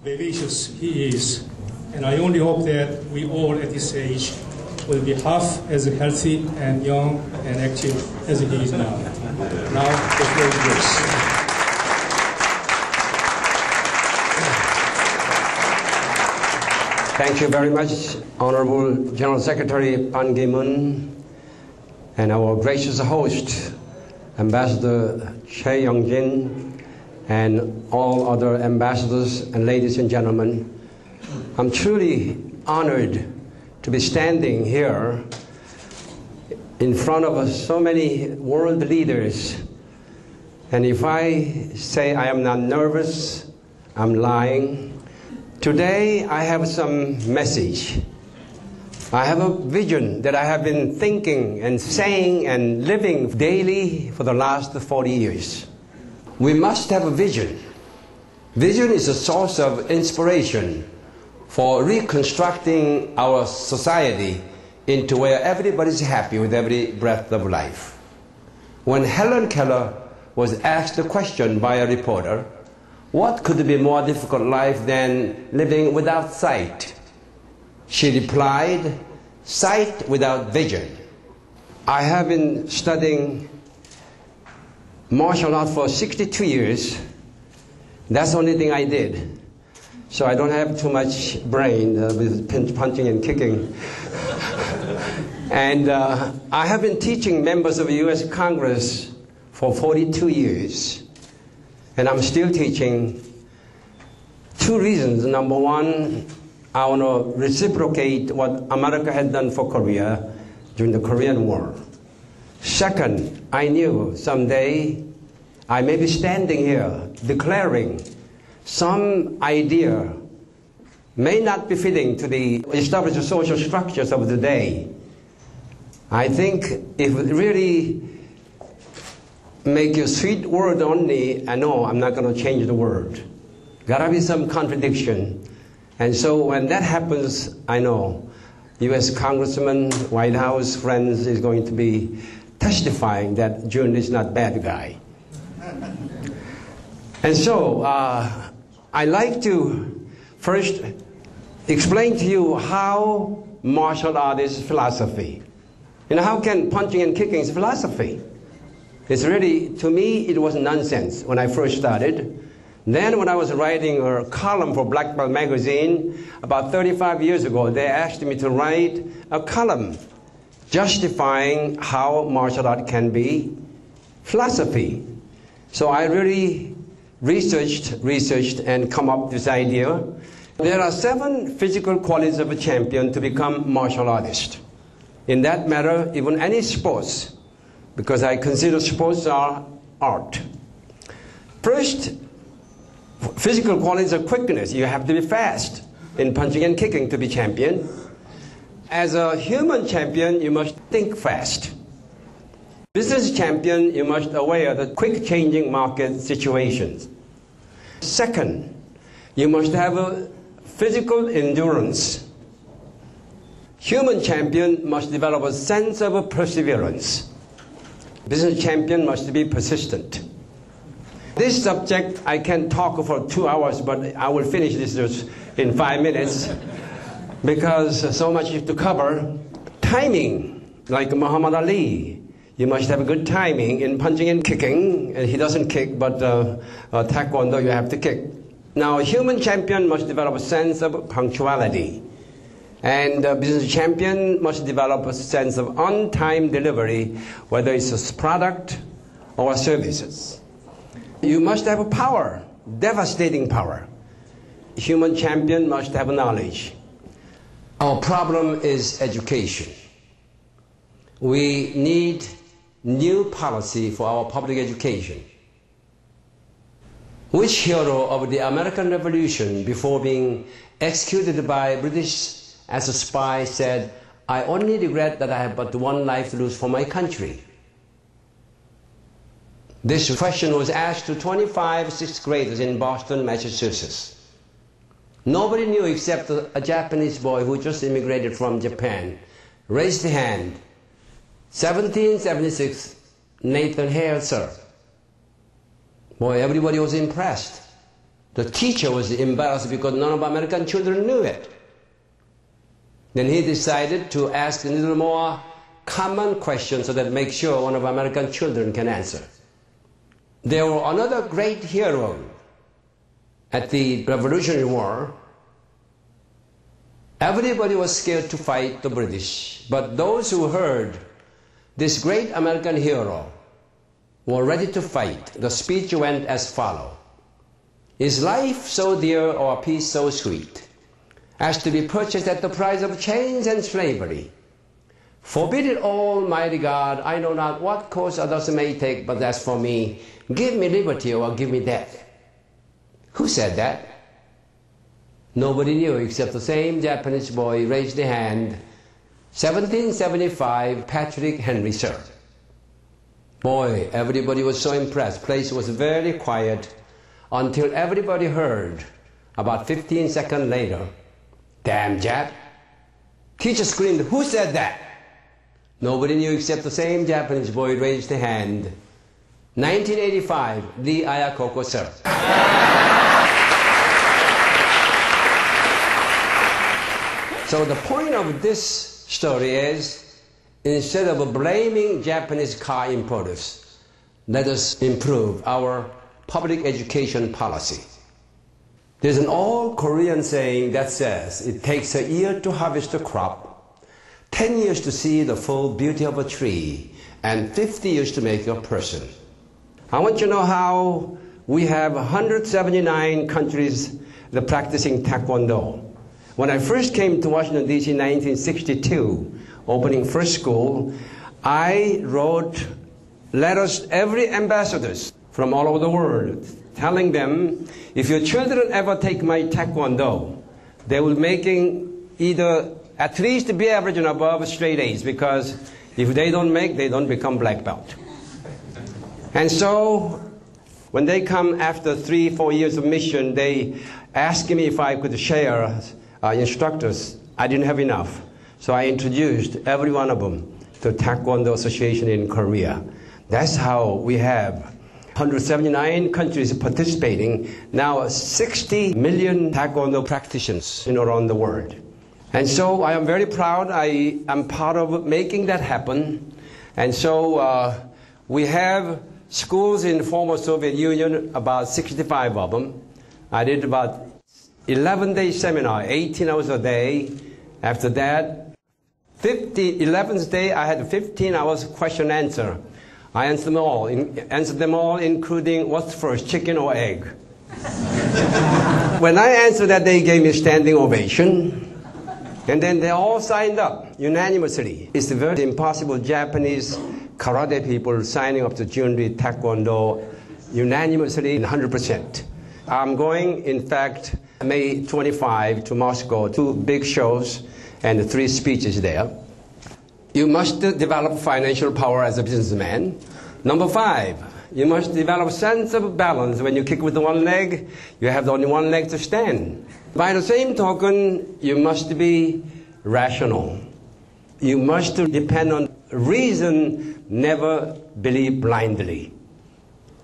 vivacious he is. And I only hope that we all at this age will be half as healthy and young and active as he is now. Now, the floor is yours. Thank you very much, Honorable General Secretary Ban Ki-moon, and our gracious host, Ambassador Choi Young-jin, and all other ambassadors and ladies and gentlemen. I'm truly honored to be standing here in front of so many world leaders. And if I say I am not nervous, I'm lying. Today I have some message. I have a vision that I have been thinking and saying and living daily for the last 40 years. We must have a vision. Vision is a source of inspiration for reconstructing our society into where everybody's happy with every breath of life. When Helen Keller was asked the question by a reporter, what could be more difficult life than living without sight? She replied, sight without vision. I have been studying martial arts for 62 years. That's the only thing I did. So I don't have too much brain with punching and kicking. And I have been teaching members of the U.S. Congress for 42 years. And I'm still teaching. Two reasons. Number one, I want to reciprocate what America had done for Korea during the Korean War. Second, I knew someday I may be standing here declaring some idea may not be fitting to the established social structures of the day. I think if it really make a sweet word only, I know I'm not going to change the word. Gotta be some contradiction. And so when that happens, I know U.S. Congressman, White House friends is going to be testifying that Jhoon is not a bad guy. And so I like to first explain to you how martial art is philosophy. You know, how can punching and kicking is philosophy? It's really, to me, it was nonsense when I first started. Then when I was writing a column for Black Belt magazine about 35 years ago, they asked me to write a column justifying how martial art can be philosophy. So I really researched and come up with this idea. There are 7 physical qualities of a champion to become martial artist. In that matter, even any sports, because I consider sports are art. First, physical qualities are quickness. You have to be fast in punching and kicking to be champion. As a human champion, you must think fast. Business champion, you must be aware of the quick changing market situations. Second, you must have a physical endurance. Human champion must develop a sense of perseverance. Business champion must be persistent. This subject, I can talk for 2 hours, but I will finish this just in 5 minutes because so much to cover. Timing, like Muhammad Ali. You must have a good timing in punching and kicking. And he doesn't kick, but taekwondo, you have to kick. Now, a human champion must develop a sense of punctuality. And a business champion must develop a sense of on-time delivery, whether it's a product or services. You must have a power, devastating power. A human champion must have knowledge. Our problem is education. We need new policy for our public education. Which hero of the American Revolution, before being executed by British as a spy, said, "I only regret that I have but one life to lose for my country"? This question was asked to 25 sixth graders in Boston, Massachusetts. Nobody knew except a Japanese boy who just immigrated from Japan. Raised the hand. 1776, Nathan Hale, sir. Boy, everybody was impressed. The teacher was embarrassed because none of American children knew it. Then he decided to ask a little more common questions so that make sure one of American children can answer. There were another great hero at the Revolutionary War. Everybody was scared to fight the British, but those who heard this great American hero were ready to fight. The speech went as follows. Is life so dear or peace so sweet as to be purchased at the price of chains and slavery? Forbid it, Almighty God, I know not what course others may take, but as for me, give me liberty or give me death. Who said that? Nobody knew except the same Japanese boy raised the hand. 1775, Patrick Henry, sir. Boy, everybody was so impressed. Place was very quiet until everybody heard, about 15 seconds later, damn Jap. Teacher screamed, who said that? Nobody knew except the same Japanese boy raised the hand. 1985, Lee Iacocca, sir. So the point of this story is, instead of blaming Japanese car importers, let us improve our public education policy. There's an old Korean saying that says, it takes a year to harvest a crop, 10 years to see the full beauty of a tree, and 50 years to make a person. I want you to know how we have 179 countries that are practicing Taekwondo. When I first came to Washington, D.C. in 1962, opening first school, I wrote letters to every ambassadors from all over the world, telling them, if your children ever take my Taekwondo, they will making either at least be average and above straight A's, because if they don't make, they don't become black belt. And so, when they come after 3-4 years of mission, they asked me if I could share instructors. I didn't have enough. So I introduced every one of them to Taekwondo Association in Korea. That's how we have 179 countries participating, now 60 million Taekwondo practitioners around the world. And so I am very proud I am part of making that happen. And so we have schools in the former Soviet Union, about 65 of them. I did about 11-day seminar, 18 hours a day. After that, 11th day, I had 15 hours question answer. I answered them all, including what's first, chicken or egg. When I answered that, they gave me a standing ovation. And then they all signed up unanimously. It's very impossible Japanese karate people signing up to Jhoon Rhee Taekwondo unanimously 100%. I'm going, in fact, May 25 to Moscow, 2 big shows and 3 speeches there. You must develop financial power as a businessman. Number 5, you must develop sense of balance. When you kick with the one leg, you have only one leg to stand. By the same token, you must be rational. You must depend on reason, never believe blindly.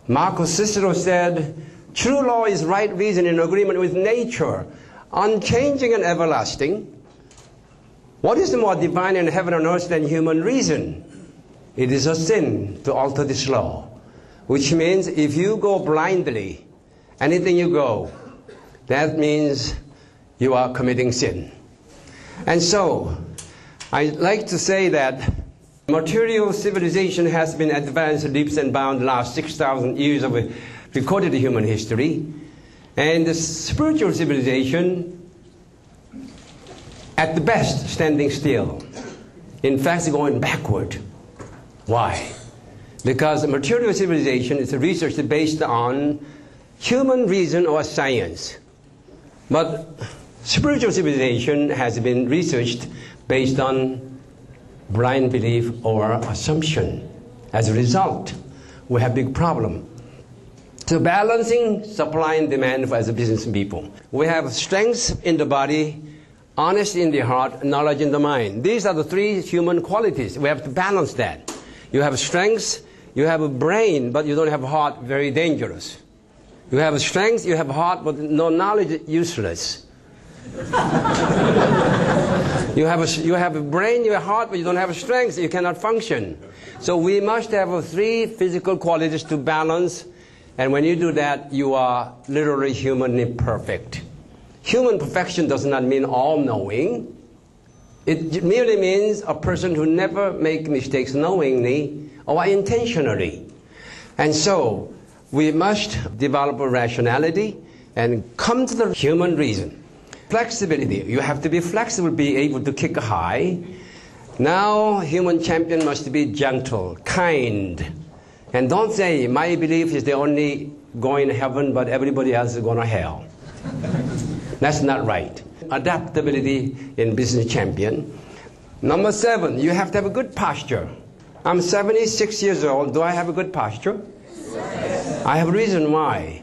Marcus Cicero said, true law is right reason in agreement with nature, unchanging and everlasting. What is more divine in heaven and earth than human reason? It is a sin to alter this law, which means if you go blindly, anything you go, that means you are committing sin. And so, I like to say that material civilization has been advanced leaps and bounds the last 6,000 years of recorded human history, and the spiritual civilization, at the best, standing still. In fact, going backward. Why? Because material civilization is a research based on human reason or science. But spiritual civilization has been researched based on blind belief or assumption. As a result, we have a big problem. So balancing supply and demand as a business people. We have strengths in the body, honesty in the heart, knowledge in the mind. These are the 3 human qualities. We have to balance that. You have strengths, you have a brain, but you don't have a heart, very dangerous. You have strength, you have heart, but no knowledge, useless. You have a brain, you have a heart, but you don't have strength, you cannot function. So we must have 3 physical qualities to balance, and when you do that, you are literally humanly perfect. Human perfection does not mean all-knowing. It merely means a person who never makes mistakes knowingly or intentionally. And so, we must develop a rationality and come to the human reason. Flexibility. You have to be flexible, be able to kick high. Now, human champion must be gentle, kind. And don't say, my belief is they're only going to heaven, but everybody else is going to hell. That's not right. Adaptability in business champion. Number 7, you have to have a good posture. I'm 76 years old. Do I have a good posture? Yes. I have a reason why.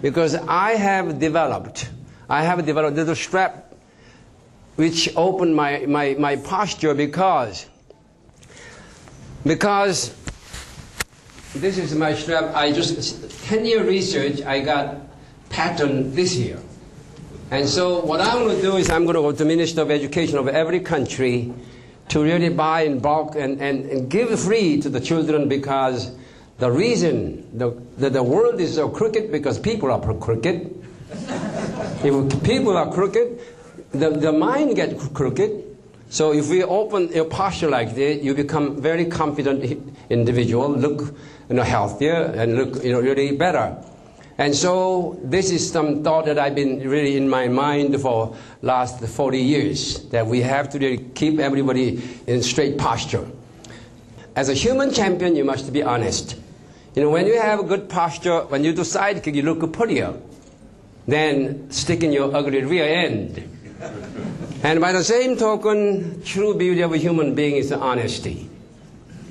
Because I have developed a little strap which opened my posture because this is my strap. I just 10-year research. I got patent this year. And so what I'm going to do is I'm going to go to the Minister of Education of every country to really buy in bulk and give free to the children, because the reason the world is so crooked because people are crooked. If people are crooked, the mind gets crooked. So if we open your posture like this, you become very confident individual, look healthier and look really better. And so this is some thought that I've been really in my mind for last 40 years, that we have to really keep everybody in straight posture. As a human champion, you must be honest. When you have a good posture, when you do sidekick, you look prettier than sticking your ugly rear end. And by the same token, true beauty of a human being is honesty.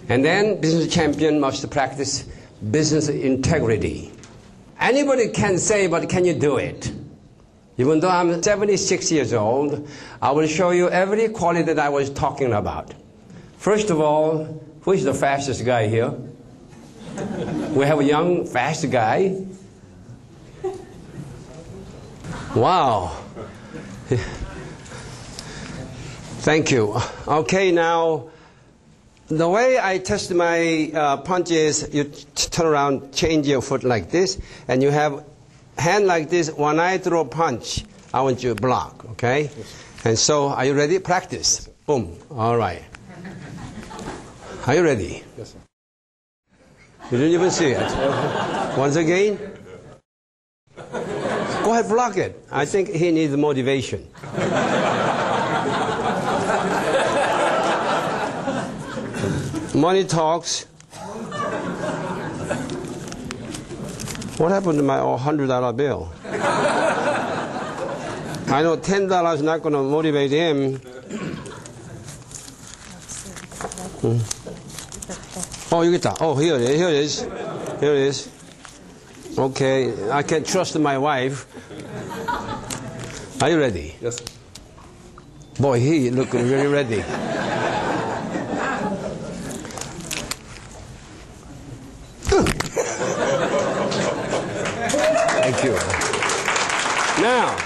And then business champion must practice business integrity. Anybody can say, but can you do it? Even though I'm 76 years old, I will show you every quality that I was talking about. First of all, who is the fastest guy here? We have a young, fast guy. Wow. Thank you. Okay, now, the way I test my punch is you turn around, change your foot like this, and you have hand like this. When I throw a punch, I want you to block, okay? Yes. And so, are you ready? Practice. Yes, boom. All right. Are you ready? Yes, sir. You didn't even see it. Once again. Go ahead, block it. I think he needs motivation. Money talks. What happened to my $100 bill? I know $10 is not going to motivate him. Oh, you get that. Oh, here it is. Here it is. Here it is. Okay, I can trust my wife. Are you ready? Yes. Boy, he looking really ready. Thank you. Now,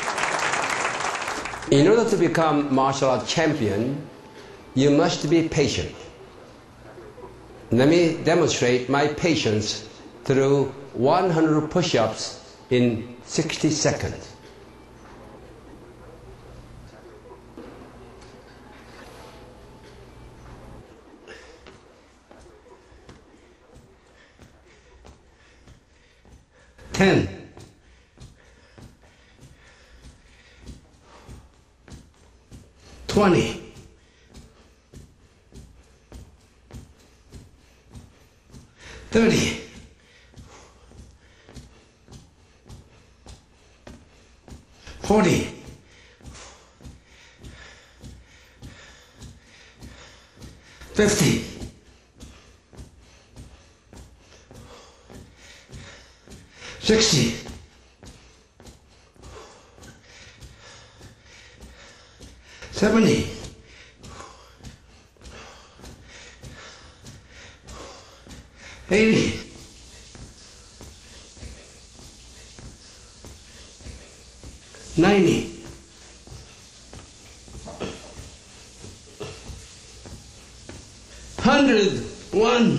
in order to become martial arts champion, you must be patient. Let me demonstrate my patience through 100 push-ups in 60 seconds. Ten. 20. 30. 40. 50. 60. 70. 80. 90. Hundred, 1,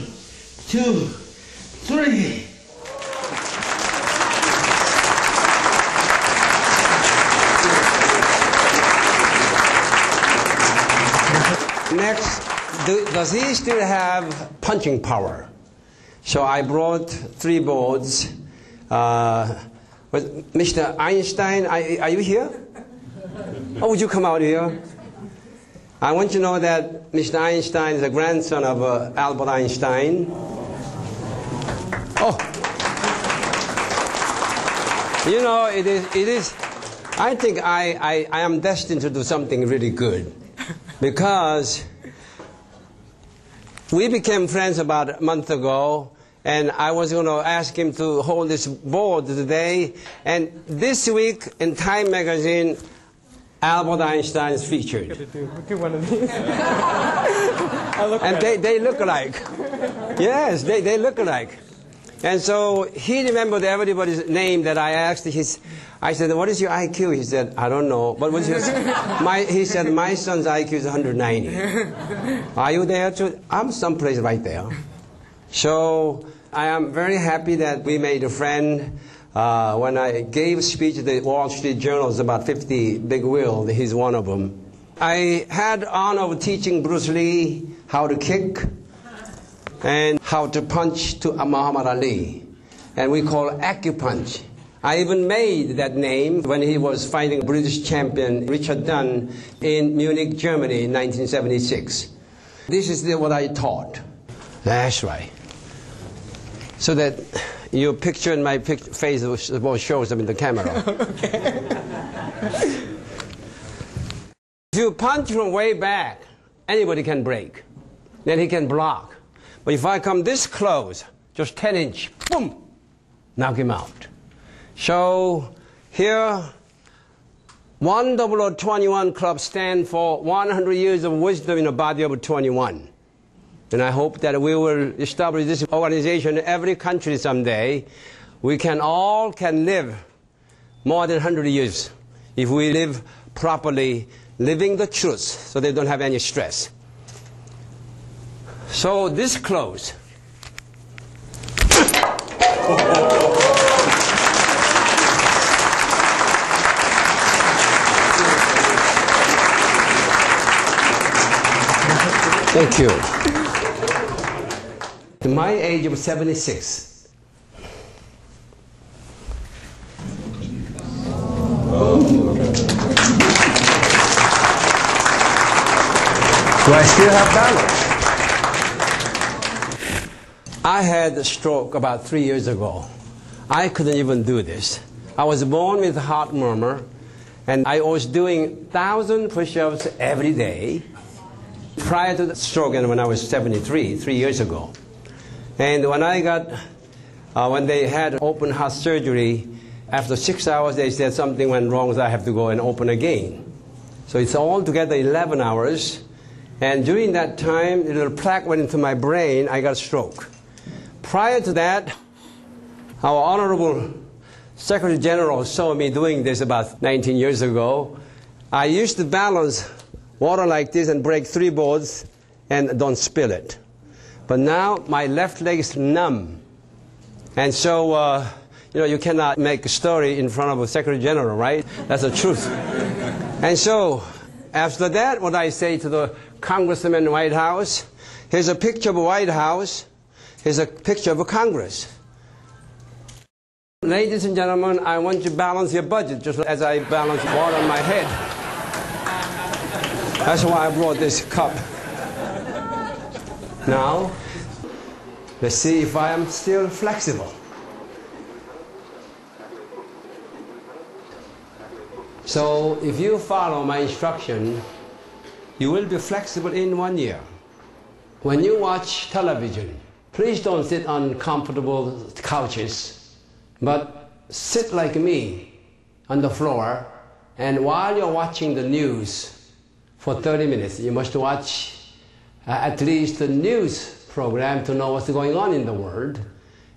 2, 3. Next, does he still have punching power? So I brought 3 boards. Mr. Einstein, are you here? Oh, would you come out here? I want you to know that Mr. Einstein is a grandson of Albert Einstein. Oh, you know, it is. I think I am destined to do something really good, because we became friends about a month ago, and I was going to ask him to hold this board today. And this week in Time magazine, Albert Einstein is featured. And they look alike. Yes, they look alike. And so he remembered everybody's name that I asked. I said, what is your IQ? He said, I don't know. But what's yours? He said, my son's IQ is 190. Are you there too? I'm someplace right there. So I am very happy that we made a friend. When I gave a speech at the Wall Street Journal about 50 big wheel, he's one of them. I had the honor of teaching Bruce Lee how to kick and how to punch to Muhammad Ali. And we call acupunch. I even made that name when he was fighting British champion Richard Dunn in Munich, Germany in 1976. This is what I taught. That's right. So that your picture and my face both shows them in the camera. Okay. If you punch from way back, anybody can break. Then he can block. But if I come this close, just 10 inch, boom, knock him out. So here, 10021 Club stand for 100 years of wisdom in a body of 21. And I hope that we will establish this organization in every country someday. We all can live more than 100 years if we live properly, living the truth, so they don't have any stress. So this close. Thank you. At my age of 76. Do I still have balance? I had a stroke about 3 years ago. I couldn't even do this. I was born with a heart murmur, and I was doing 1,000 push-ups every day prior to the stroke, and when I was 73, 3 years ago. And when when they had open heart surgery, after 6 hours they said something went wrong, so I have to go and open again. So it's altogether 11 hours. And during that time, a little plaque went into my brain, I got a stroke. Prior to that, our Honorable Secretary General saw me doing this about 19 years ago. I used to balance water like this and break 3 boards and don't spill it. But now my left leg is numb. And so, you cannot make a story in front of a Secretary General, right? That's the truth. And so, after that, what I say to the Congressman in the White House, here's a picture of a White House, here's a picture of a Congress. Ladies and gentlemen, I want you to balance your budget just as I balance water on my head. That's why I brought this cup. Now, let's see if I am still flexible. So, if you follow my instruction, you will be flexible in 1 year. When you watch television, please don't sit on comfortable couches, but sit like me on the floor, and while you're watching the news for 30 minutes, you must watch at least the news program to know what's going on in the world.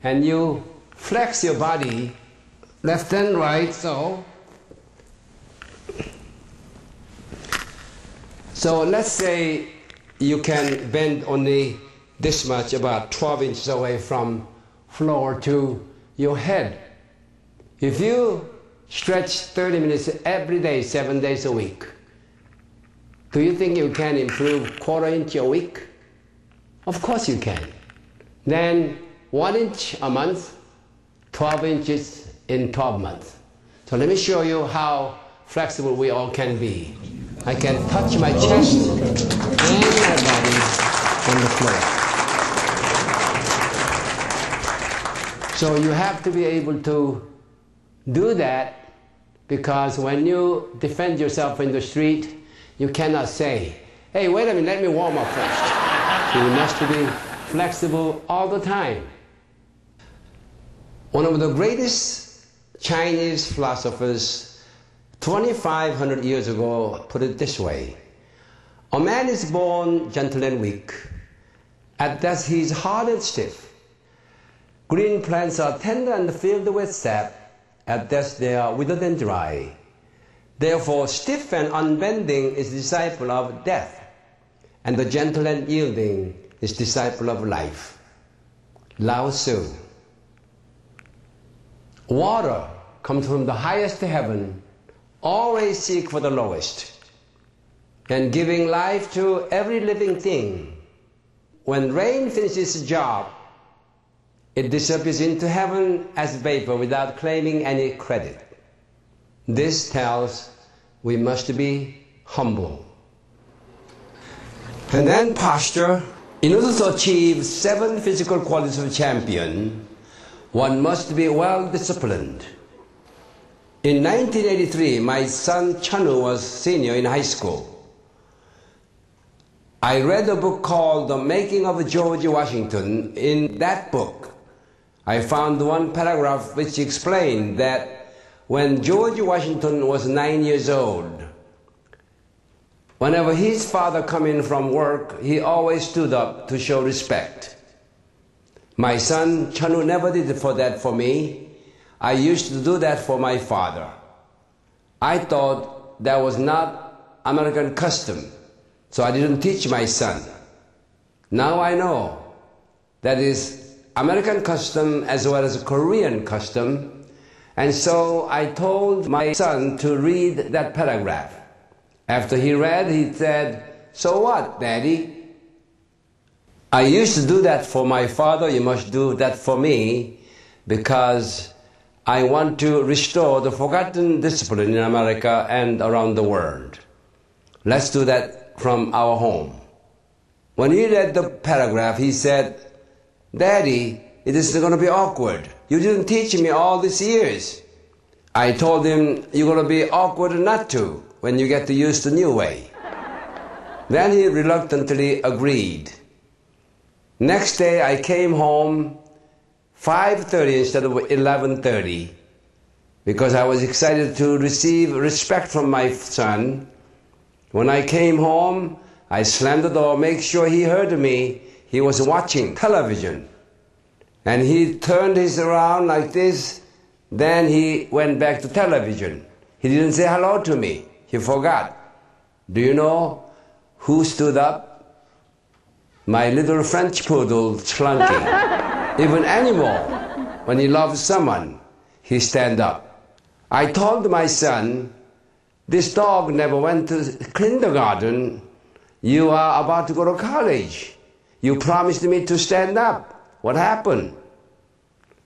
And you flex your body left and right, so. So let's say you can bend only this much, about 12 inches away from floor to your head. If you stretch 30 minutes every day, 7 days a week, do you think you can improve quarter inch a week? Of course you can. Then 1 inch a month, 12 inches in 12 months. So let me show you how flexible we all can be. I can touch my chest and my body on the floor. So you have to be able to do that, because when you defend yourself in the street, you cannot say, hey, wait a minute, let me warm up first. You must be flexible all the time. One of the greatest Chinese philosophers 2,500 years ago put it this way: a man is born gentle and weak, at death he is hard and stiff. Green plants are tender and filled with sap, at death they are withered and dry. Therefore, stiff and unbending is disciple of death, and the gentle and yielding is disciple of life. Lao Tzu. Water comes from the highest heaven, always seek for the lowest, and giving life to every living thing. When rain finishes its job, it disappears into heaven as vapor without claiming any credit. This tells we must be humble. And then posture. In order to achieve 7 physical qualities of a champion, one must be well disciplined. In 1983, my son Chanu was senior in high school. I read a book called The Making of George Washington. In that book, I found one paragraph which explained that when George Washington was 9 years old, whenever his father came in from work, he always stood up to show respect. My son Chanu never did that for me. I used to do that for my father. I thought that was not American custom, so I didn't teach my son. Now I know that is American custom as well as Korean custom, and so I told my son to read that paragraph. After he read, he said, "So what, Daddy? I used to do that for my father, you must do that for me, because I want to restore the forgotten discipline in America and around the world. Let's do that from our home." When he read the paragraph, he said, "Daddy, it is going to be awkward. You didn't teach me all these years." I told him, "You're going to be awkward not to when you get to use the new way." Then he reluctantly agreed. Next day I came home 5:30 instead of 11:30 because I was excited to receive respect from my son. When I came home, I slammed the door, make sure he heard me. He was watching television. And he turned his around like this, then he went back to television. He didn't say hello to me. He forgot. Do you know who stood up? My little French poodle, Slunky. Even animal, when he loves someone, he stand up. I told my son, "This dog never went to kindergarten. You are about to go to college. You promised me to stand up. What happened?"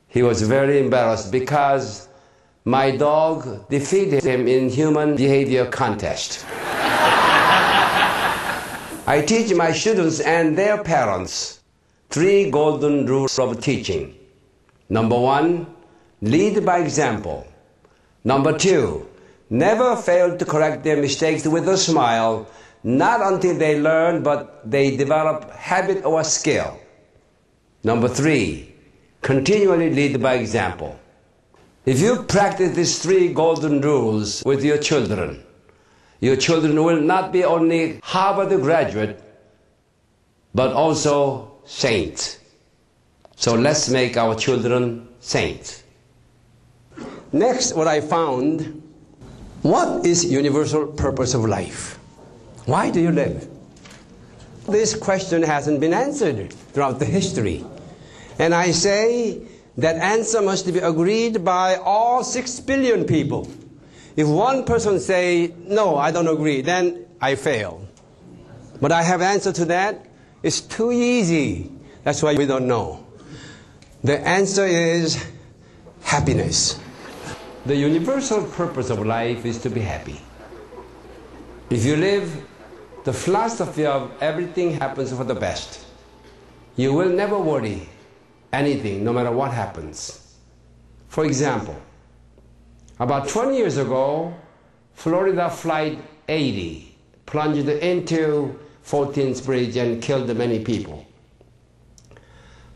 He was very embarrassed because my dog defeated him in human behavior contest. I teach my students and their parents 3 golden rules of teaching. Number 1, lead by example. Number 2, never fail to correct their mistakes with a smile, not until they learn, but they develop habit or skill. Number 3, continually lead by example. If you practice these 3 golden rules with your children will not be only Harvard graduate, but also saints. So let's make our children saints. Next, what I found, what is universal purpose of life? Why do you live? This question hasn't been answered throughout the history. And I say that answer must be agreed by all 6 billion people. If one person say, no, I don't agree, then I fail. But I have answer to that. It's too easy. That's why we don't know. The answer is happiness. The universal purpose of life is to be happy. If you live the philosophy of everything happens for the best, you will never worry anything, no matter what happens. For example, about 20 years ago, Florida Flight 80 plunged into 14th Bridge and killed many people.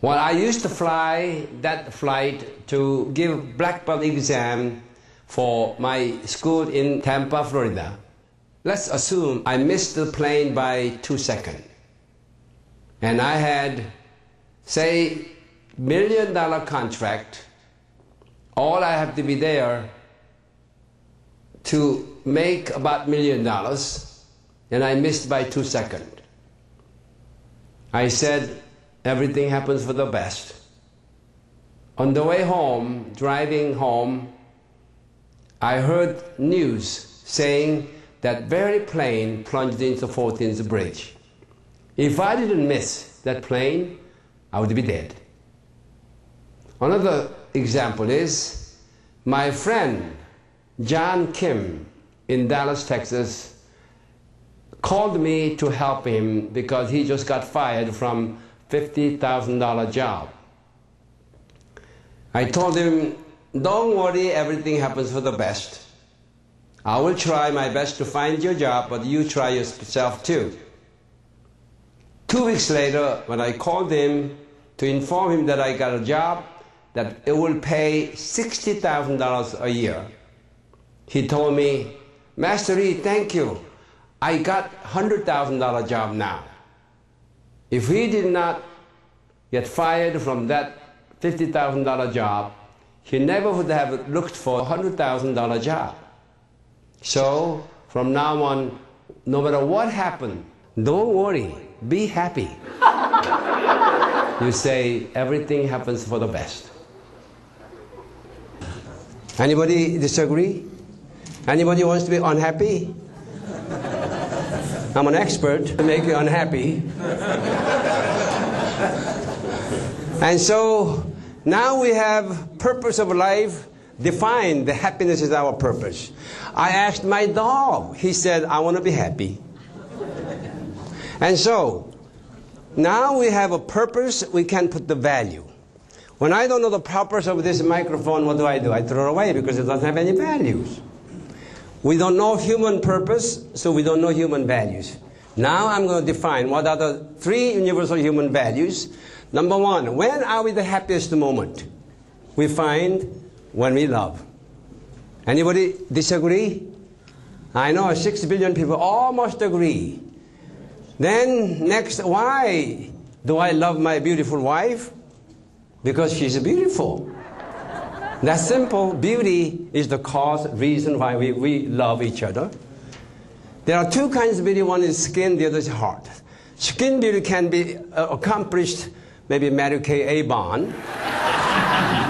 Well, I used to fly that flight to give black belt exam for my school in Tampa, Florida. Let's assume I missed the plane by 2 seconds. And I had, say, $1 million contract. All I have to be there to make about $1 million, and I missed by 2 seconds. I said, everything happens for the best. On the way home, driving home, I heard news saying that very plane plunged into 14th Bridge. If I didn't miss that plane, I would be dead. Another example is my friend John Kim in Dallas, Texas, called me to help him because he just got fired from $50,000 job. I told him, don't worry, everything happens for the best. I will try my best to find your job, but you try yourself too. 2 weeks later, when I called him to inform him that I got a job, that it will pay $60,000 a year, he told me, Master Rhee, thank you. I got $100,000 job now. If he did not get fired from that $50,000 job, he never would have looked for a $100,000 job. So, from now on, no matter what happened, don't worry, be happy. You say, everything happens for the best. Anybody disagree? Anybody wants to be unhappy? I'm an expert to make you unhappy. And so, now we have purpose of life defined. The happiness is our purpose. I asked my dog. He said, I want to be happy. And so, now we have a purpose, we can put the value. When I don't know the purpose of this microphone, what do? I throw it away because it doesn't have any values. We don't know human purpose, so we don't know human values. Now I'm going to define what are the 3 universal human values. Number 1, when are we the happiest moment? We find when we love. Anybody disagree? I know 6 billion people almost agree. Then next, why do I love my beautiful wife? Because she's beautiful. That's simple. Beauty is the cause, reason why we love each other. There are 2 kinds of beauty. One is skin, the other is heart. Skin beauty can be accomplished, maybe Mary Kay Avon.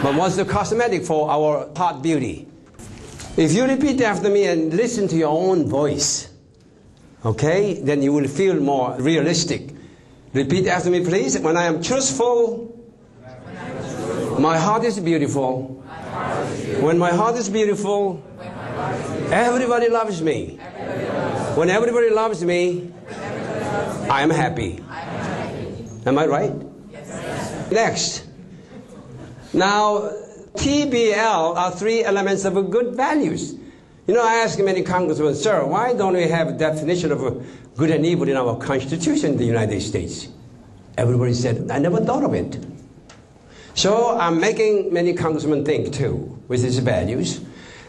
But what's the cosmetic for our heart beauty? If you repeat after me and listen to your own voice, okay, then you will feel more realistic. Repeat after me, please. When I am truthful, my heart is beautiful. When my heart is beautiful, everybody loves me. When everybody loves me, I am happy. Am I right? Next. Now, TBL are 3 elements of good values. You know, I ask many congressmen, sir, why don't we have a definition of good and evil in our Constitution in the United States? Everybody said, I never thought of it. So I'm making many congressmen think too with these values.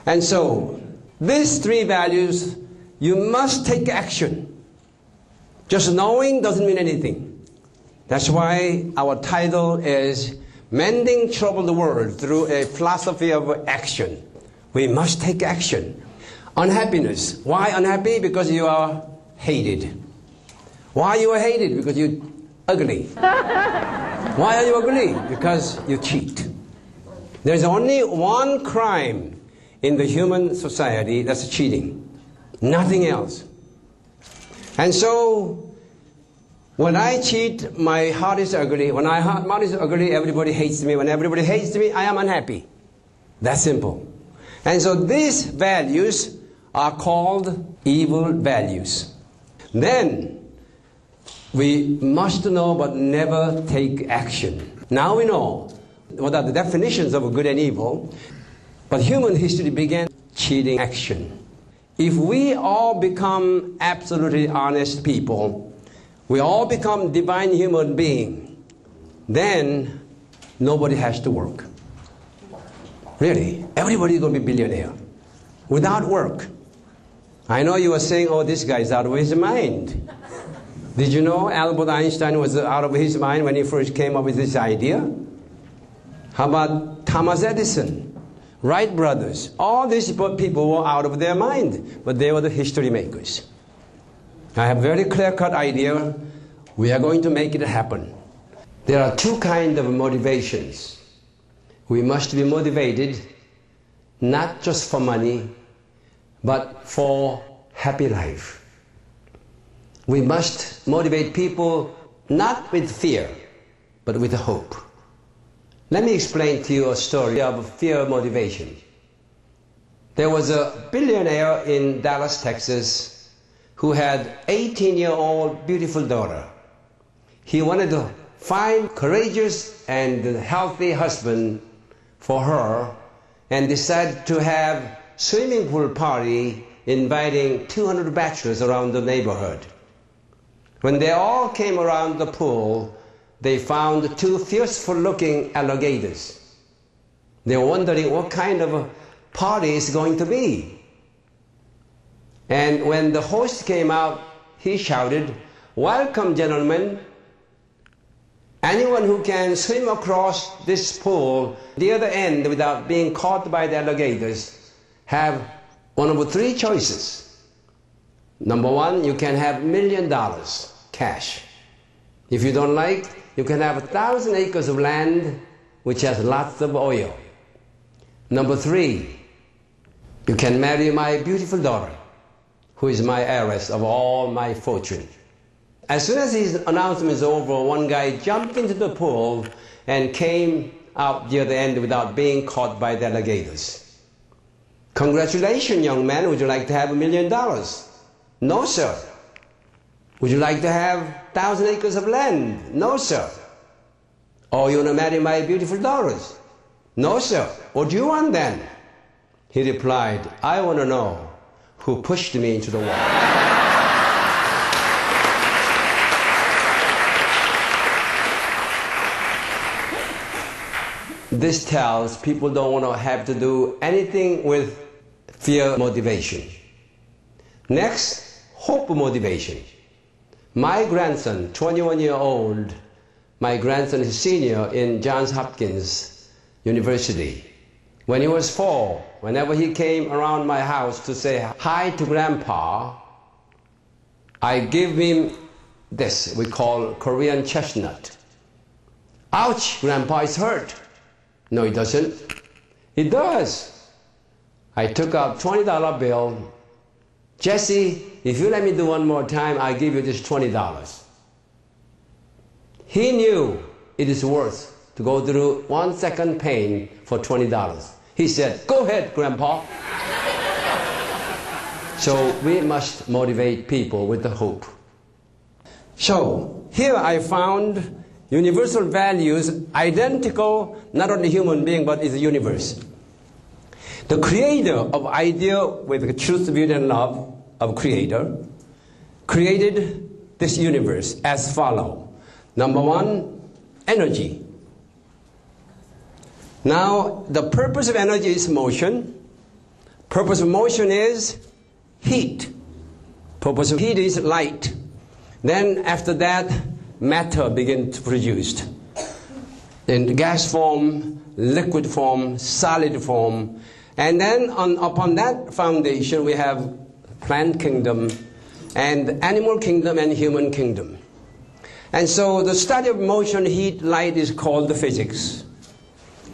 And so these 3 values, you must take action. Just knowing doesn't mean anything. That's why our title is Mending Troubled World through a philosophy of action. We must take action. Unhappiness. Why unhappy? Because you are hated. Why you are hated? Because you're ugly. Why are you ugly? Because you cheat. There's only one crime in the human society, that's cheating. Nothing else. And so, when I cheat, my heart is ugly. When my heart is ugly, everybody hates me. When everybody hates me, I am unhappy. That's simple. And so these values are called evil values. Then, we must know but never take action. Now we know what are the definitions of good and evil, but human history began cheating action. If we all become absolutely honest people, we all become divine human beings, then nobody has to work. Really, everybody is going to be billionaire without work. I know you are saying, oh, this guy is out of his mind. Did you know Albert Einstein was out of his mind when he first came up with this idea? How about Thomas Edison, Wright brothers? All these people were out of their mind, but they were the history makers. I have a very clear-cut idea. We are going to make it happen. There are two kinds of motivations. We must be motivated not just for money, but for happy life. We must motivate people not with fear, but with hope. Let me explain to you a story of fear motivation. There was a billionaire in Dallas, Texas, who had an 18-year-old beautiful daughter. He wanted to find a courageous and healthy husband for her and decided to have a swimming pool party inviting 200 bachelors around the neighborhood. When they all came around the pool, they found two fierce-looking alligators. They were wondering what kind of a party it's going to be. And when the host came out, he shouted, "Welcome, gentlemen. Anyone who can swim across this pool, the other end, without being caught by the alligators, have one of three choices. Number one, you can have $1 million cash. If you don't like, you can have 1,000 acres of land which has lots of oil. Number three, you can marry my beautiful daughter, who is my heiress of all my fortune." As soon as his announcement was over, one guy jumped into the pool and came out the other end without being caught by the alligators. "Congratulations, young man. Would you like to have $1 million? "No, sir." "Would you like to have 1,000 acres of land?" "No, sir." "Oh, you want to marry my beautiful daughters?" "No, sir." "What do you want then?" He replied, "I want to know who pushed me into the water." This tells people don't want to have to do anything with fear motivation. Next, hope motivation. My grandson, 21-year-old, my grandson is senior in Johns Hopkins University. When he was 4, whenever he came around my house to say hi to Grandpa, I give him this we call Korean chestnut. "Ouch, Grandpa is hurt." "No, it doesn't." "It does." I took out $20 bill. "Jesse, if you let me do one more time, I'll give you this $20. He knew it is worth to go through 1 second pain for $20. He said, "Go ahead, Grandpa." So we must motivate people with the hope. So here I found universal values identical, not only human being, but is the universe. The creator of idea with truth, beauty, and love of creator created this universe as follow. Number one, energy. Now, the purpose of energy is motion. Purpose of motion is heat. Purpose of heat is light. Then after that, matter begins to produce. In gas form, liquid form, solid form. And then upon that foundation, we have plant kingdom, and animal kingdom and human kingdom. And so the study of motion, heat, light is called the physics.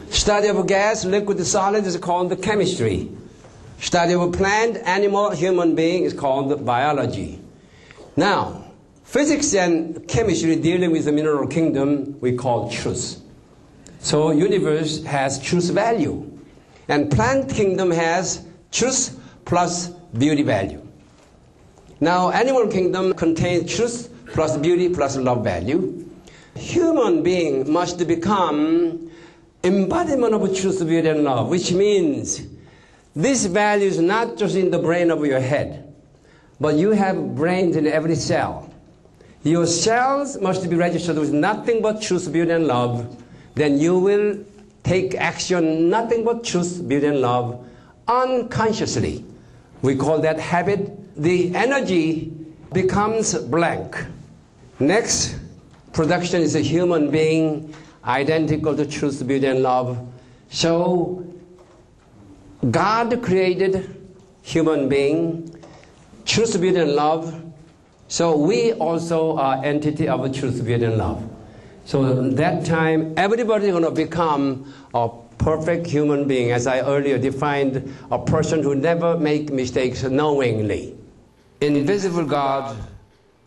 Study of gas, liquid, solid is called the chemistry. Study of a plant, animal, human being is called the biology. Now, physics and chemistry dealing with the mineral kingdom, we call truth. So universe has truth value. And plant kingdom has truth plus beauty value. Now, animal kingdom contains truth plus beauty plus love value. Human being must become embodiment of truth, beauty, and love, which means this value is not just in the brain of your head, but you have brains in every cell. Your cells must be registered with nothing but truth, beauty, and love. Then you will take action, nothing but truth, beauty, and love, unconsciously. We call that habit. The energy becomes blank. Next, production is a human being identical to truth, beauty, and love. So, God created human being, truth, beauty, and love. So we also are entity of truth, beauty, and love. So at that time, everybody is going to become a perfect human being, as I earlier defined, a person who never makes mistakes knowingly. Invisible God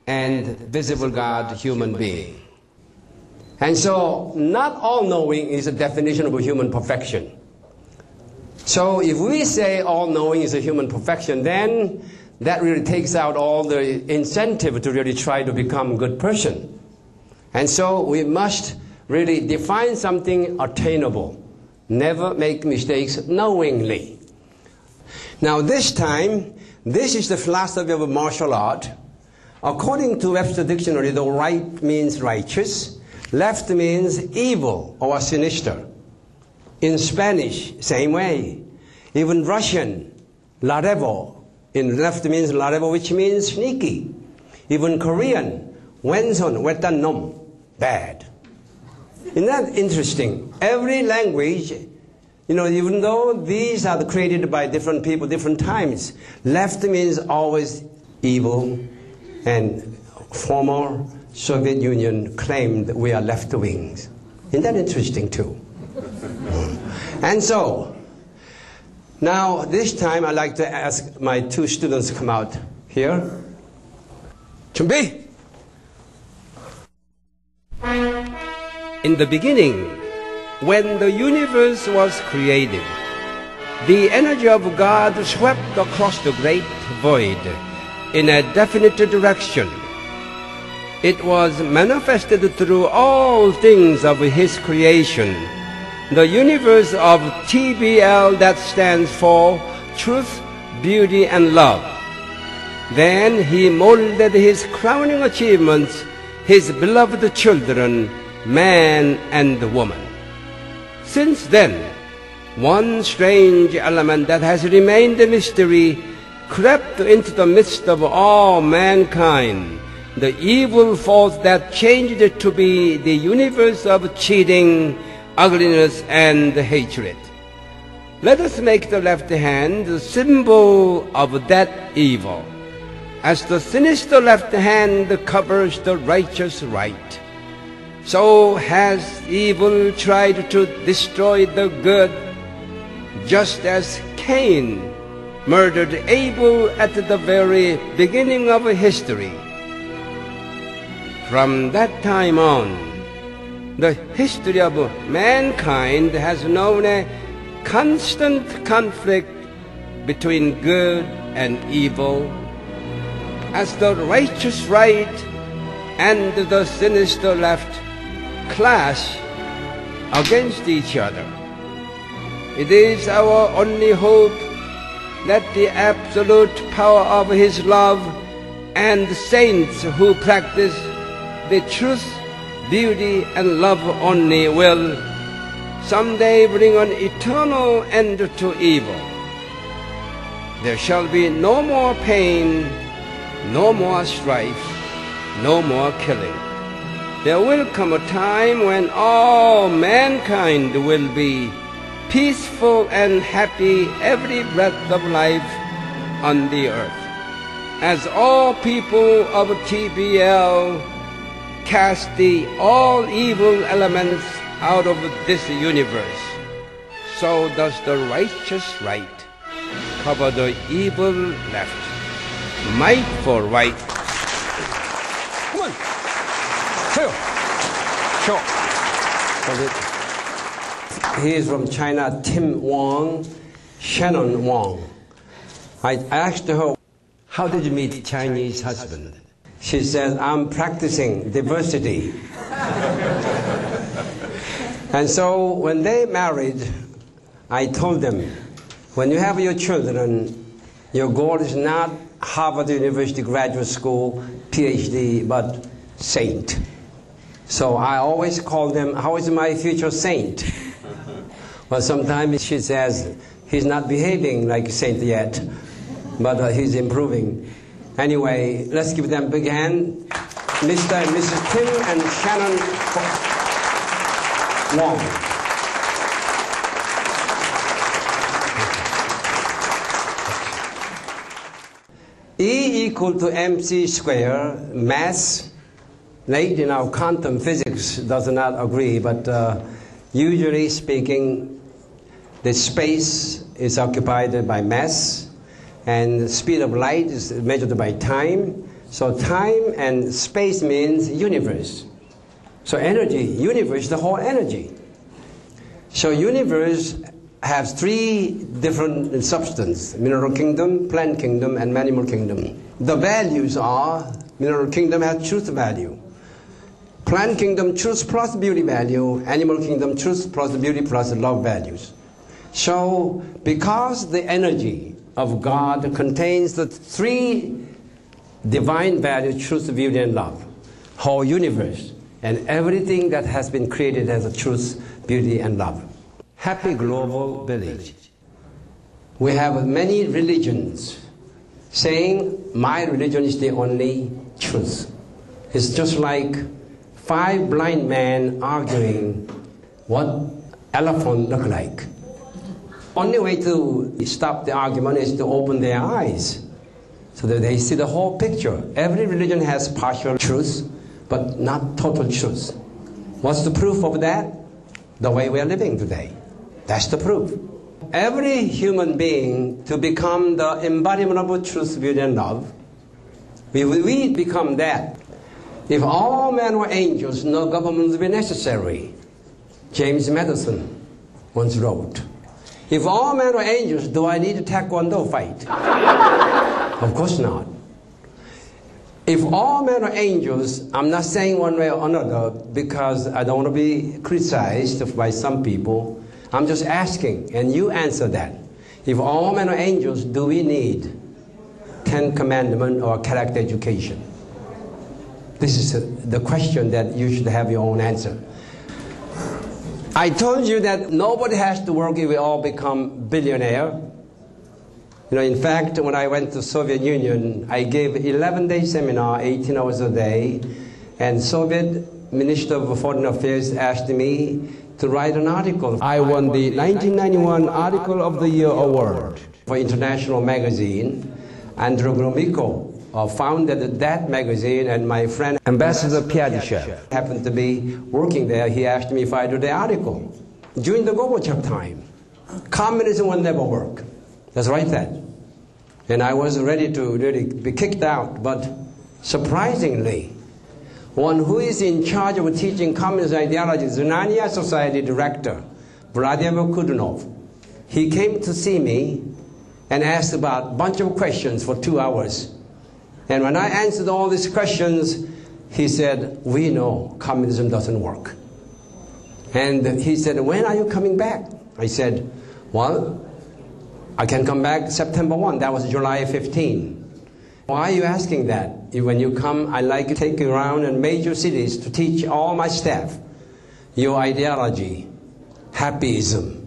and visible God, human being. And so not all knowing is a definition of a human perfection. So if we say all knowing is a human perfection, then that really takes out all the incentive to really try to become a good person. And so we must really define something attainable. Never make mistakes knowingly. Now this time, this is the philosophy of martial art. According to Webster Dictionary, the right means righteous, left means evil or sinister. In Spanish, same way. Even Russian, larevo, in left means larevo, which means sneaky. Even Korean, wenson, wetan nom, bad. Isn't that interesting? Every language, even though these are created by different people, different times, left means always evil, and former Soviet Union claimed we are left wings. Isn't that interesting too? And so, now this time I'd like to ask my two students to come out here. 준비! In the beginning, when the universe was created, the energy of God swept across the great void in a definite direction. It was manifested through all things of His creation, the universe of TBL, that stands for Truth, Beauty, and Love. Then He molded His crowning achievements, His beloved children, man and woman. Since then, one strange element that has remained a mystery crept into the midst of all mankind, the evil force that changed it to be the universe of cheating, ugliness, and hatred. Let us make the left hand the symbol of that evil, as the sinister left hand covers the righteous right. So has evil tried to destroy the good, just as Cain murdered Abel at the very beginning of history. From that time on, the history of mankind has known a constant conflict between good and evil, as the righteous right and the sinister left clash against each other. It is our only hope that the absolute power of His love and saints who practice the truth, beauty, and love only will someday bring an eternal end to evil. There shall be no more pain, no more strife, no more killing. There will come a time when all mankind will be peaceful and happy every breath of life on the earth. as all people of TBL cast all evil elements out of this universe, so does the righteous right cover the evil left. Might for right. Come on. Show. He is from China, Tim Wong, Shannon Wong. I asked her, how did you meet Chinese husband? She says, I'm practicing diversity. And so when they married, I told them, when you have your children, your goal is not Harvard University graduate school, PhD, but saint. So I always call them, how is my future saint? Well, sometimes she says, he's not behaving like a saint yet, but he's improving. Anyway, let's give them a big hand. Mr. and Mrs. Tim and Shannon Wong. E equal to mc squared, mass, late in our quantum physics does not agree, but usually speaking, the space is occupied by mass, and the speed of light is measured by time. So time and space means universe. So energy, universe, the whole energy. So universe has three different substances: mineral kingdom, plant kingdom, and animal kingdom. The values are, mineral kingdom has truth value. Plant kingdom, truth plus beauty value. Animal kingdom, truth plus beauty plus love values. So because the energy of God contains the three divine values, truth, beauty, and love, whole universe, and everything that has been created as a truth, beauty, and love. Happy global village. We have many religions saying, my religion is the only truth. It's just like 5 blind men arguing what elephant look like. Only way to stop the argument is to open their eyes so that they see the whole picture. Every religion has partial truth, but not total truth. What's the proof of that? The way we are living today. That's the proof. Every human being, to become the embodiment of truth, beauty, and love, we become that. If all men were angels, no government would be necessary. James Madison once wrote. If all men were angels, do I need a taekwondo fight? Of course not. If all men are angels, I'm not saying one way or another because I don't want to be criticized by some people. I'm just asking, and you answer that. If all men are angels, do we need 10 commandments or character education? This is the question that you should have your own answer. I told you that nobody has to work if we all become billionaire. You know, in fact, when I went to Soviet Union, I gave 11-day seminar, 18 hours a day, and Soviet Minister of Foreign Affairs asked me to write an article. I won the 1991 Article of the Year award for international magazine. Andrew Gromyko founded that magazine, and my friend Ambassador Piatyshev happened to be working there. He asked me if I do the article. During the Gorbachev time, communism will never work. That's right then. And I was ready to really be kicked out, but surprisingly, one who is in charge of teaching communist ideology, Znania Society director, Vladimir Kudunov, he came to see me and asked about a bunch of questions for 2 hours. And when I answered all these questions, he said, we know communism doesn't work. And he said, when are you coming back? I said, well, I can come back September 1. That was July 15. Why are you asking that? When you come, I like to take you around in major cities to teach all my staff your ideology, happyism.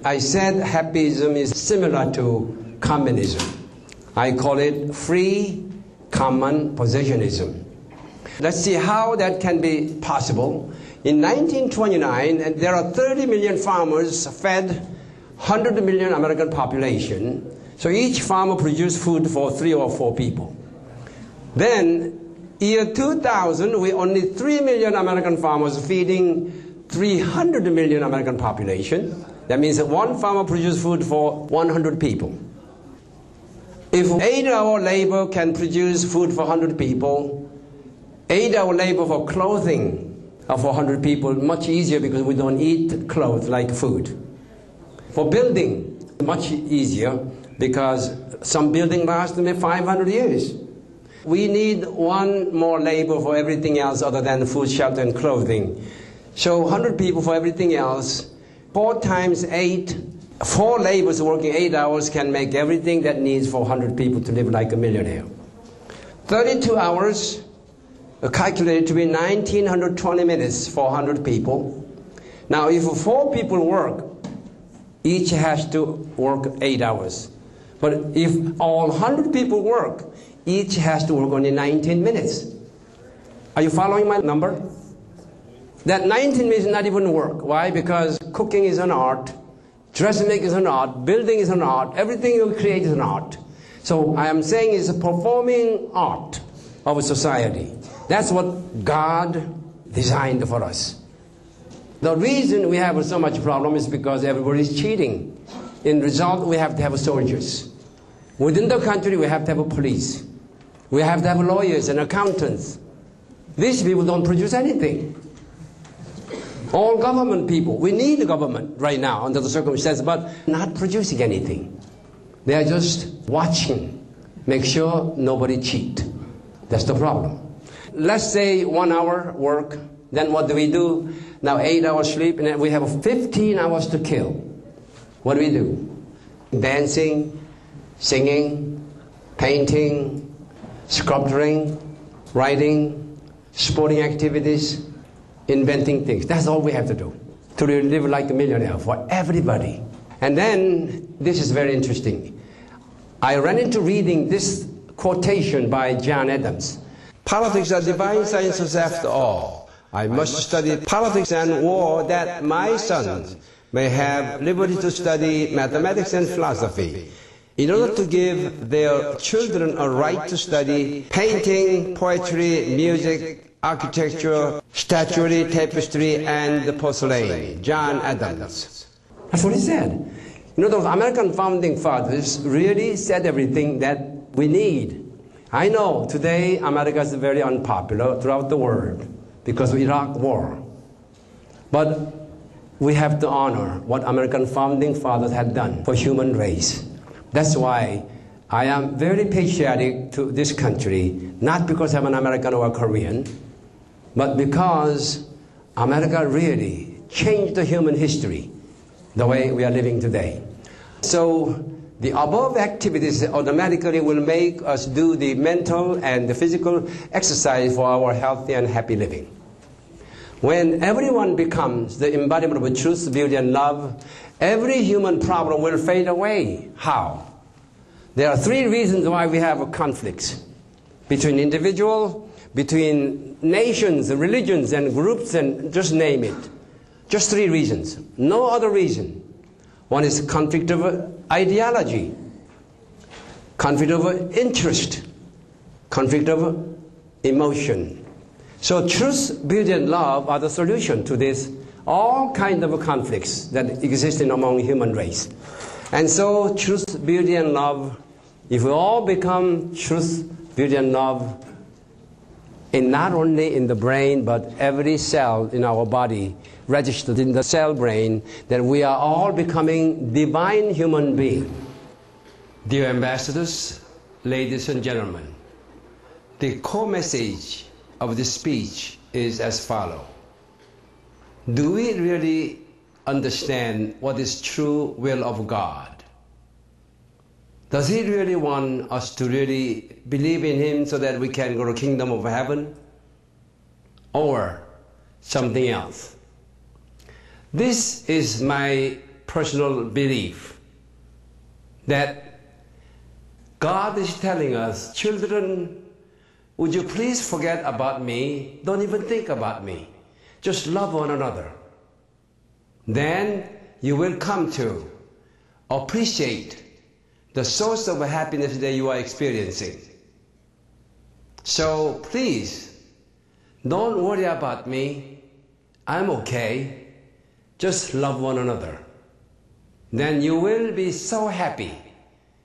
I said happyism is similar to communism. I call it free common possessionism. Let's see how that can be possible. In 1929, there are 30 million farmers fed 100 million American population. So each farmer produced food for 3 or 4 people. Then, year 2000, we only 3 million American farmers feeding 300 million American population. That means that one farmer produced food for 100 people. If 8-hour labor can produce food for 100 people, 8-hour labor for clothing for 100 people, much easier because we don't eat clothes like food. For building, much easier because some building lasts 500 years. We need one more labor for everything else other than food, shelter, and clothing. So 100 people for everything else. 4 times 8, 4 laborers working 8 hours can make everything that needs for 100 people to live like a millionaire. 32 hours calculated to be 1920 minutes for 100 people. Now, if 4 people work, each has to work 8 hours. But if all 100 people work, each has to work only 19 minutes. Are you following my number? That 19 minutes not even work. Why? Because cooking is an art, dressmaking is an art, building is an art, everything you create is an art. So I am saying it's a performing art of a society. That's what God designed for us. The reason we have so much problem is because everybody is cheating. In result, we have to have soldiers. Within the country, we have to have a police. We have to have lawyers and accountants. These people don't produce anything. All government people, we need the government right now under the circumstances, but not producing anything. They are just watching, make sure nobody cheat. That's the problem. Let's say 1 hour work, then what do? Now 8 hours sleep, and then we have 15 hours to kill. What do? Dancing, singing, painting, sculpturing, writing, sporting activities, inventing things. That's all we have to do to live like a millionaire for everybody. And then, this is very interesting. I ran into reading this quotation by John Adams. Politics are divine sciences after all. I must study politics and war that my sons may have liberty to study mathematics and philosophy, in order to give their children a right to study painting, poetry, music, architecture, statuary, tapestry, and porcelain. John Adams. That's what he said. You know, those American founding fathers really said everything that we need. I know today America is very unpopular throughout the world because of Iraq war. But we have to honor what American founding fathers had done for human race. That's why I am very patriotic to this country, not because I'm an American or a Korean, but because America really changed the human history the way we are living today. So the above activities automatically will make us do the mental and the physical exercise for our healthy and happy living. When everyone becomes the embodiment of truth, beauty, and love, every human problem will fade away. How? There are 3 reasons why we have conflicts between individuals, between nations, religions, and groups, and just name it. Just 3 reasons. No other reason. One is conflict of ideology, conflict of interest, conflict of emotion. So truth, beauty, and love are the solution to this, all kinds of conflicts that exist among human race. And so truth, beauty, and love, if we all become truth, beauty, and love, and not only in the brain, but every cell in our body registered in the cell brain, that we are all becoming divine human beings. Dear ambassadors, ladies and gentlemen, the core message of this speech is as follows. Do we really understand what is true will of God? Does He really want us to really believe in Him so that we can go to the kingdom of heaven? Or something else? This is my personal belief, that God is telling us, children, would you please forget about me? Don't even think about me. Just love one another. Then you will come to appreciate the source of happiness that you are experiencing. So please, don't worry about me. I'm okay. Just love one another. Then you will be so happy,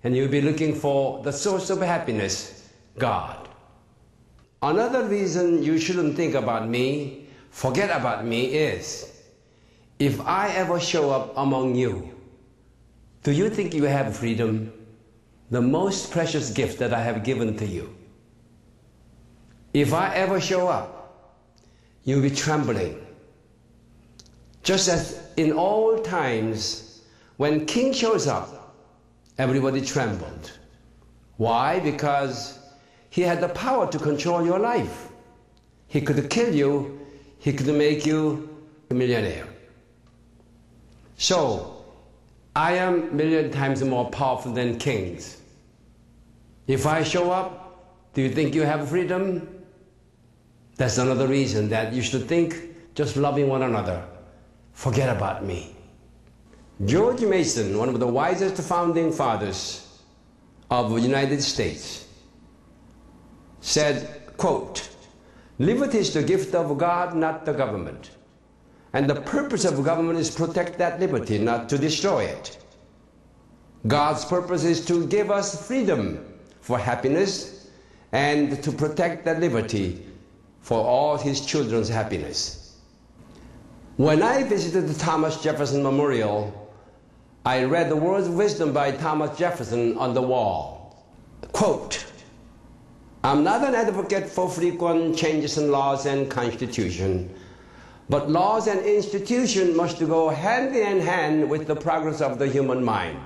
and you'll be looking for the source of happiness, God. Another reason you shouldn't think about me, forget about me, is if I ever show up among you, do you think you have freedom? The most precious gift that I have given to you. If I ever show up, you'll be trembling. Just as in old times, when king shows up, everybody trembled. Why? Because he had the power to control your life. He could kill you. He could make you a millionaire. So, I am a million times more powerful than kings. If I show up, do you think you have freedom? That's another reason that you should think just loving one another. Forget about me. George Mason, one of the wisest founding fathers of the United States, said, quote, "Liberty is the gift of God, not the government. And the purpose of government is to protect that liberty, not to destroy it. God's purpose is to give us freedom for happiness and to protect that liberty for all his children's happiness." When I visited the Thomas Jefferson Memorial, I read the words of wisdom by Thomas Jefferson on the wall. Quote, "I'm not an advocate for frequent changes in laws and constitution, but laws and institutions must go hand in hand with the progress of the human mind.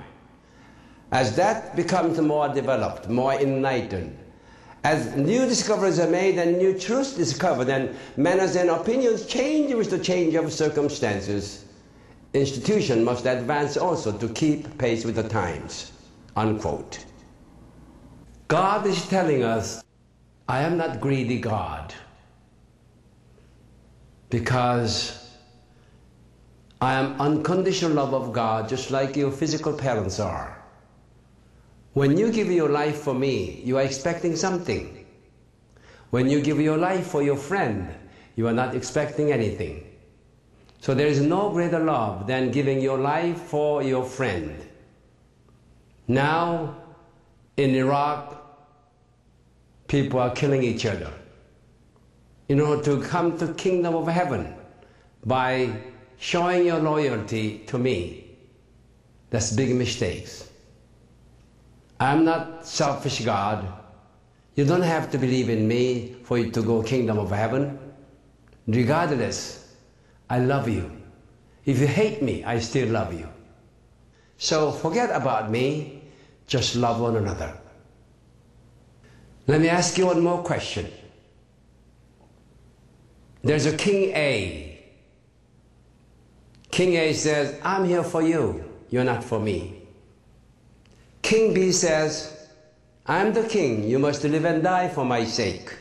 As that becomes more developed, more enlightened, as new discoveries are made and new truths discovered, and manners and opinions change with the change of circumstances, institution must advance also to keep pace with the times." Unquote. God is telling us, I am not greedy God, because I am unconditional love of God, just like your physical parents are. When you give your life for me, you are expecting something. When you give your life for your friend, you are not expecting anything. So there is no greater love than giving your life for your friend. Now, in Iraq, people are killing each other in order to come to the kingdom of heaven by showing your loyalty to me. That's big mistakes. I'm not selfish God. You don't have to believe in me for you to go kingdom of heaven. Regardless, I love you. If you hate me, I still love you. So forget about me, just love one another. Let me ask you one more question. There's a King A. King A says, "I'm here for you, you're not for me." King B says, "I'm the king, you must live and die for my sake."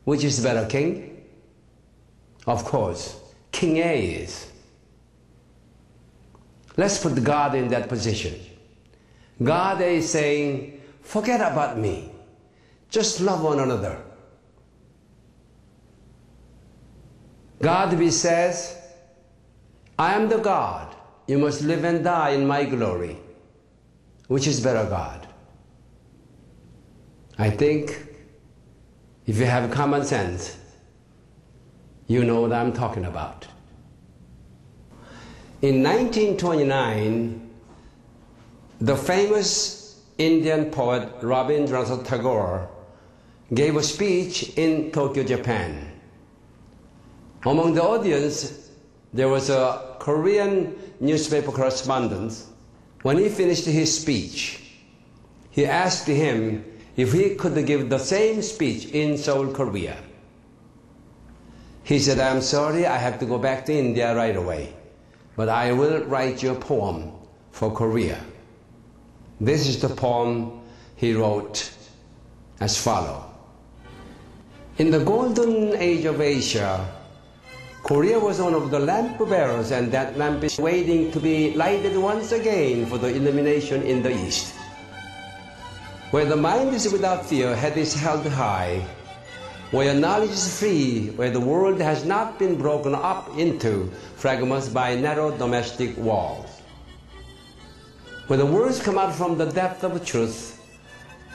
Which is better, king? Of course, King A is. Let's put God in that position. God is saying, forget about me. Just love one another. God B says, I am the God. You must live and die in my glory. Which is better, God? I think if you have common sense, you know what I'm talking about. In 1929, the famous Indian poet Rabindranath Tagore gave a speech in Tokyo, Japan. Among the audience, there was a Korean newspaper correspondent. When he finished his speech, he asked him if he could give the same speech in Seoul, Korea. He said, "I'm sorry, I have to go back to India right away, but I will write you a poem for Korea." This is the poem he wrote as follows. In the golden age of Asia, Korea was one of the lamp bearers, and that lamp is waiting to be lighted once again for the illumination in the East. Where the mind is without fear, head is held high. Where knowledge is free, where the world has not been broken up into fragments by narrow domestic walls. Where the words come out from the depth of truth,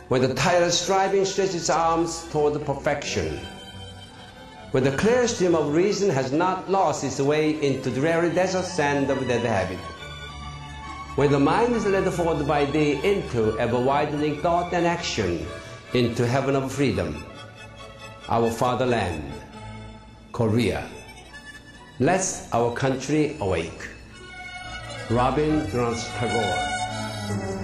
where the tireless striving stretches its arms toward perfection. Where the clear stream of reason has not lost its way into the dreary desert sand of dead habit. Where the mind is led forward by day into ever-widening thought and action, into heaven of freedom, our fatherland, Korea. Let our country awake. Rabindranath Tagore.